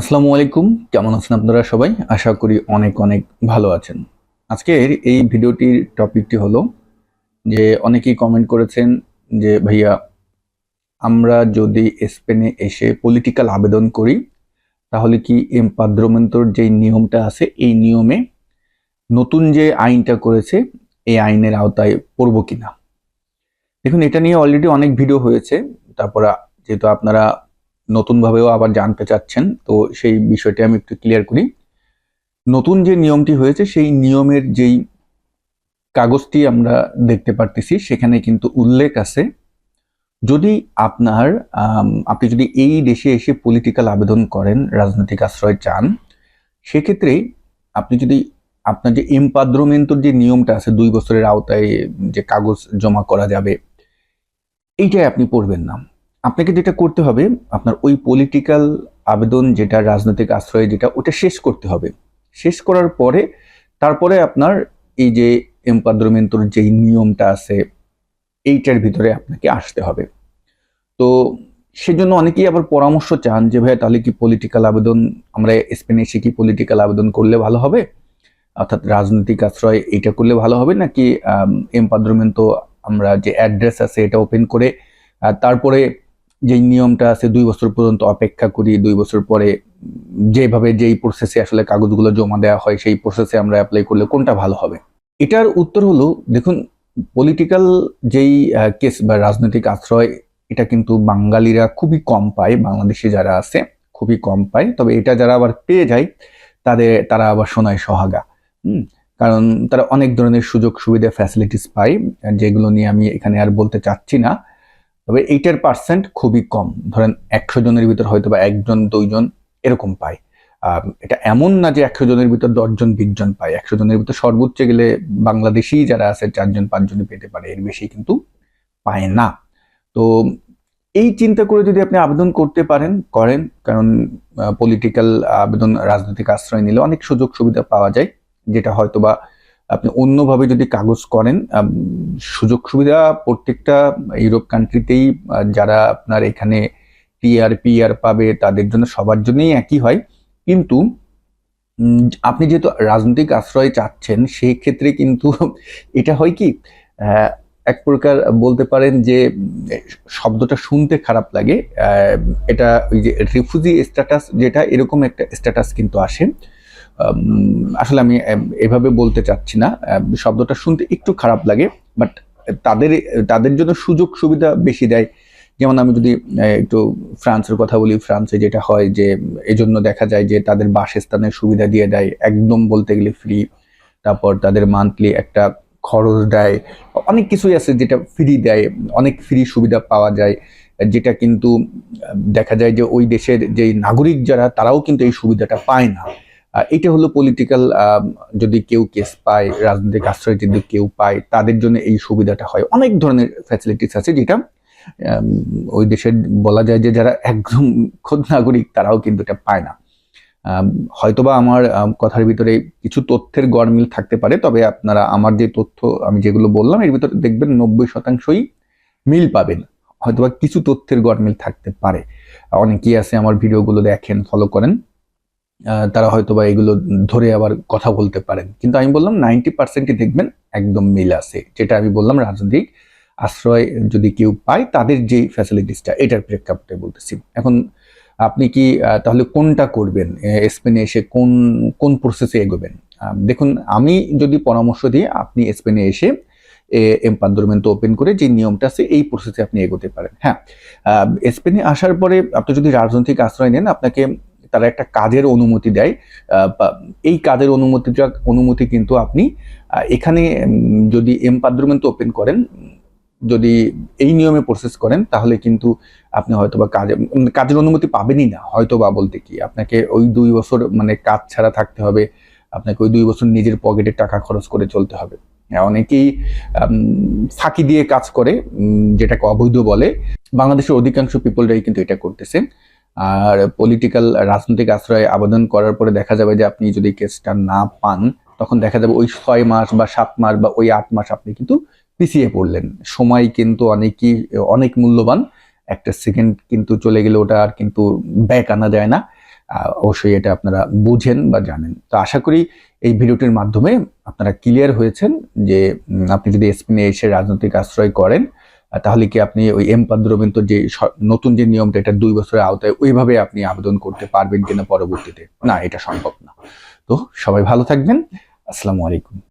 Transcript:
আসসালামু আলাইকুম। কেমন আছেন আপনারা সবাই? আশা করি অনেক অনেক ভালো আছেন। আজকের এই ভিডিওটির টপিকটি হলো যে অনেকেই কমেন্ট করেছেন যে ভাইয়া, আমরা যদি স্পেনে এসে পলিটিক্যাল আবেদন করি তাহলে কি এমপাদ্রোমেন্টোর যে নিয়মটা আছে এই নিয়মে নতুন যে আইনটা করেছে এই আইনের আওতায় পড়ব কিনা। দেখুন, এটা নিয়ে অলরেডি অনেক ভিডিও হয়েছে। তারপর যেহেতু আপনারা নতুনভাবেও আবার জানতে চাচ্ছেন, তো সেই বিষয়টি আমি একটু ক্লিয়ার করি। নতুন যে নিয়মটি হয়েছে সেই নিয়মের যেই কাগজটি আমরা দেখতে পারতেছি সেখানে কিন্তু উল্লেখ আছে, যদি আপনি যদি এই দেশে এসে পলিটিক্যাল আবেদন করেন, রাজনৈতিক আশ্রয় চান, সেক্ষেত্রে আপনি যদি আপনার যে এমপাদ্রোমেন্টোর যে নিয়মটা আছে 2 বছরের আওতায় যে কাগজ জমা করা যাবে, এইটাই আপনি পড়বেন না। আপনাকে যেটা করতে হবে, আপনার ওই পলিটিক্যাল আবেদন যেটা রাজনৈতিক আশ্রয় যেটা ওটা শেষ করতে হবে। শেষ করার পরে তারপরে আপনার এই যে এমপাদ্রোমেন্টোর যেই নিয়মটা আছে এইটার ভিতরে আপনাকে আসতে হবে। তো সেজন্য অনেকেই আবার পরামর্শ চান যে ভাইয়া, তাহলে কি পলিটিক্যাল আবেদন আমরা স্পেনে এসে কি পলিটিক্যাল আবেদন করলে ভালো হবে, অর্থাৎ রাজনৈতিক আশ্রয় এইটা করলে ভালো হবে, নাকি এমপাদ্রোমেন্টো আমরা যে অ্যাড্রেস আছে এটা ওপেন করে তারপরে যেই নিয়মটা আছে 2 বছর পর্যন্ত অপেক্ষা করি, 2 বছর পরে যেভাবে যেই প্রসেসে আসলে কাগজগুলো জমা দেওয়া হয় সেই প্রসেসে আমরা অ্যাপ্লাই করলে কোনটা ভালো হবে? এটার উত্তর হলো, দেখুন, পলিটিক্যাল যেই কেস বা রাজনৈতিক আশ্রয় এটা কিন্তু বাঙালিরা খুবই কম পায়, বাংলাদেশে যারা আছে খুবই কম পায়। তবে এটা যারা আবার পেয়ে যায় তারা আবার সোনায় সোহাগা। কারণ তারা অনেক ধরনের সুযোগ সুবিধা ফ্যাসিলিটিস পায়, যেগুলো নিয়ে আমি এখানে আর বলতে চাচ্ছি না। তবে এইটার পার্সেন্ট খুবই কম। ধরেন 100 জনের ভিতর হয়তো বা 1 জন 2 জন এরকম পায়। এটা এমন না যে 100 জনের ভিতর 10 জন 20 জন পায়। 100 জনের ভিতর সর্বোচ্চ গেলে বাংলাদেশি যারা আছে 4 জন 5 জনই পেতে পারে, এর বেশি কিন্তু পায় না। তো এই চিন্তা করে যদি আপনি আবেদন করতে করেন, কারণ পলিটিক্যাল আবেদন রাজনৈতিক আশ্রয় নিলে অনেক সুযোগ সুবিধা পাওয়া যায়, যেটা হয়তোবা আপনি অন্যভাবে যদি কাগজ করেন। সুযোগ সুবিধা প্রত্যেকটা ইউরোপ কান্ট্রিতেই যারা আপনার এখানে পিআর পাবে তাদের জন্য সবার জন্যই একই হয়। কিন্তু আপনি যেহেতু রাজনৈতিক আশ্রয় চাচ্ছেন সেই ক্ষেত্রে কিন্তু এটা হয় কি, এক প্রকার বলতে পারেন যে শব্দটা শুনতে খারাপ লাগে, এটা ওই যে রিফিউজি স্ট্যাটাস যেটা, এরকম একটা স্ট্যাটাস কিন্তু আসে। আসলে আমি এভাবে বলতে চাচ্ছি না, শব্দটা শুনতে একটু খারাপ লাগে, বাট তাদের তাদের জন্য সুযোগ সুবিধা বেশি দেয়। যেমন আমি যদি একটু ফ্রান্সের কথা বলি, ফ্রান্সে যেটা হয় যে এজন্য দেখা যায় যে তাদের বাসস্থানের সুবিধা দিয়ে দেয়, একদম বলতে গেলে ফ্রি। তারপর তাদের মান্থলি একটা খরচ দেয়, অনেক কিছুই আছে যেটা ফ্রি দেয়, অনেক ফ্রি সুবিধা পাওয়া যায়, যেটা কিন্তু দেখা যায় যে ওই দেশের যে নাগরিক যারা তারাও কিন্তু এই সুবিধাটা পায় না। এটা হলো পলিটিক্যাল, যদি কেউ কেস পায়, রাজনৈতিক আশ্রয় যদি কেউ পায়, তাদের জন্য এই সুবিধাটা হয়। অনেক ধরনের ফ্যাসিলিটিস আছে যেটা ওই দেশের বলা যায় যে যারা একদম খোদ নাগরিক তারাও কিন্তু এটা পায় না। হয়তোবা আমার কথার ভিতরে কিছু তথ্যের গরমিল থাকতে পারে, তবে আপনারা আমার যে তথ্য আমি যেগুলো বললাম এর ভিতরে দেখবেন 90%ই মিল পাবেন। হয়তোবা কিছু তথ্যের গরমিল থাকতে পারে। অনেকেই আছে আমার ভিডিওগুলো দেখেন, ফলো করেন, তারা হয়তোবা এগুলো ধরে আবার কথা বলতে পারেন, কিন্তু আমি বললাম 90%ই দেখবেন একদম মিল আছে। যেটা আমি বললাম রাজনৈতিক আশ্রয় যদি কেউ পায় তাদের যে ফ্যাসিলিটিসটা, এটার প্রেক্ষাপটে বলতেছি। এখন আপনি কি তাহলে কোনটা করবেন, স্পেনে এসে কোন কোন প্রসেসে এগোবেন? দেখুন, আমি যদি পরামর্শ দিই, আপনি স্পেনে এসে এমপাদ্রোমেন্টো ওপেন করে যে নিয়মটা আছে এই প্রসেসে আপনি এগোতে পারেন। হ্যাঁ, স্পেনে আসার পরে আপনি যদি রাজনৈতিক আশ্রয় নেন, আপনাকে তারা একটা কাজের অনুমতি দেয়। এই কাজের অনুমতি কিন্তু আপনি এখানে যদি এমপাদ্রোমেন্টো ওপেন করেন, যদি এই নিয়মে প্রসেস করেন, তাহলে কিন্তু আপনি হয়তোবা কাজের অনুমতি পাবেনই না। হয়তোবা বলতে কি, আপনাকে ওই 2 বছর মানে কাজ ছাড়া থাকতে হবে, আপনাকে ওই 2 বছর নিজের পকেটে টাকা খরচ করে চলতে হবে। অনেকেই ফাঁকি দিয়ে কাজ করে, যেটাকে অবৈধ বলে। বাংলাদেশের অধিকাংশ পিপলরাই কিন্তু এটা করতেছে। আর পলিটিক্যাল রাজনৈতিক আশ্রয় আবেদন করার পরে দেখা যাবে যে আপনি যদি কেসটা না পান, তখন দেখা যাবে ওই 6 মাস বা 7 মাস বা ওই 8 মাস আপনি কিন্তু পিছিয়ে পড়লেন। সময় কিন্তু অনেক মূল্যবান। একটা সেকেন্ড কিন্তু চলে গেলে ওটা আর কিন্তু ব্যাক আনা যায় না। অবশ্যই এটা আপনারা বুঝেন বা জানেন। তো আশা করি এই ভিডিওটির মাধ্যমে আপনারা ক্লিয়ার হয়েছেন যে আপনি যদি স্পেনে এসে রাজনৈতিক আশ্রয় করেন তাহলে কি আপনি ওই এমপাদ্রোমেন্তো যে নতুন যে নিয়মটা, এটা 2 বছরের আওতায় ওইভাবে আপনি আবেদন করতে পারবেন কিনা পরবর্তীতে। না, এটা সম্ভব না। তো সবাই ভালো থাকবেন। আসসালামু আলাইকুম।